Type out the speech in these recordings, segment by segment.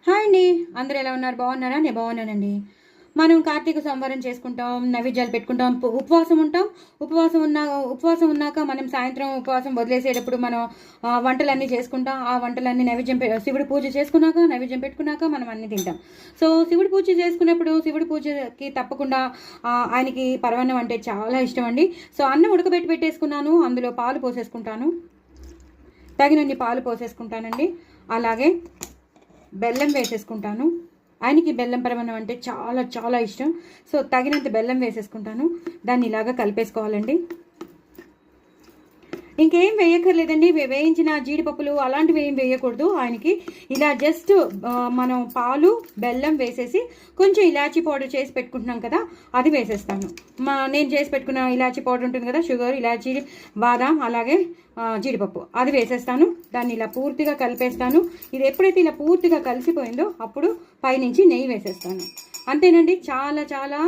Hi అండి. అందరూ ఎలా ఉన్నారు? బాగున్నారా? నేను బాగున్నానండి. మనం కార్తీక సంవరం చేసుకుంటాం, నైవేద్యాలు పెట్టుకుంటాం, ఉపవాసం ఉంటాం. ఉపవాసం ఉన్నాక మనం సాయంత్రం ఉపవాసం వదిలేసేటప్పుడు మనం వంటలన్నీ చేసుకుంటాం. ఆ వంటలన్నీ శివుడి పూజ చేసుకున్నాక, నైవేద్యం పెట్టుకున్నాక మనం అన్నీ తింటాం. సో శివుడి పూజ చేసుకున్నప్పుడు శివుడి పూజకి తప్పకుండా ఆయనకి పరమాన్నం అంటే చాలా ఇష్టం అండి. సో అన్నం ఉడకబెట్టి పెట్టేసుకున్నాను. అందులో పాలు పోసేసుకుంటాను. తగినన్ని పాలు పోసేసుకుంటానండి. అలాగే బెల్లం వేసేసుకుంటాను. ఆయనకి బెల్లం పరమాన్నం అంటే చాలా చాలా ఇష్టం. సో తగినంత బెల్లం వేసేసుకుంటాను. దాన్ని ఇలాగా కలిపేసుకోవాలండి. ఇంకేం వేయక్కర్లేదండి. వేయించిన జీడిపప్పులు అలాంటివి ఏం వేయకూడదు ఆయనకి. ఇలా జస్ట్ మనం పాలు బెల్లం వేసేసి కొంచెం ఇలాచీ పౌడర్ చేసి పెట్టుకుంటున్నాం కదా, అది వేసేస్తాను. నేను చేసి పెట్టుకున్న ఇలాచీ పౌడర్ ఉంటుంది కదా, షుగర్, ఇలాచీ, బాదాం, అలాగే జీడిపప్పు, అది వేసేస్తాను. దాన్ని ఇలా పూర్తిగా కలిపేస్తాను. ఇది ఎప్పుడైతే ఇలా పూర్తిగా కలిసిపోయిందో అప్పుడు పైనుంచి నెయ్యి వేసేస్తాను. అంతేనండి. చాలా చాలా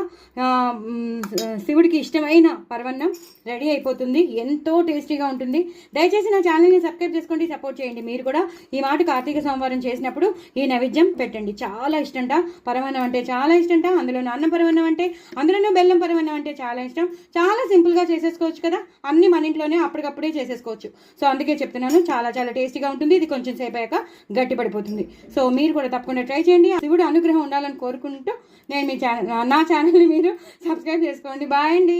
శివుడికి ఇష్టమైన పరవన్నం రెడీ అయిపోతుంది. ఎంతో టేస్టీగా ఉంటుంది. దయచేసి నా ఛానల్ని సబ్స్క్రైబ్ చేసుకోండి, సపోర్ట్ చేయండి. మీరు కూడా ఈ మాట కార్తీక సోమవారం చేసినప్పుడు ఈ నైవేద్యం పెట్టండి. చాలా ఇష్టంట. పరవన్నం అంటే చాలా ఇష్టంట. అందులో అన్నం పరవన్నం అంటే, అందులోనూ బెల్లం పరవన్నం అంటే చాలా ఇష్టం. చాలా సింపుల్గా చేసేసుకోవచ్చు కదా, అన్ని మన ఇంట్లోనే అప్పటికప్పుడే చేసేసుకోవచ్చు. సో అందుకే చెప్తున్నాను, చాలా చాలా టేస్టీగా ఉంటుంది. ఇది కొంచెం సేపు అయ్యాక గట్టి పడిపోతుంది. సో మీరు కూడా తప్పకుండా ట్రై చేయండి. శివుడు అనుగ్రహం ఉండాలని కోరుకుంటూ నేను నా ఛానల్ని మీరు సబ్స్క్రైబ్ చేసుకోండి. బాయ్ అండి.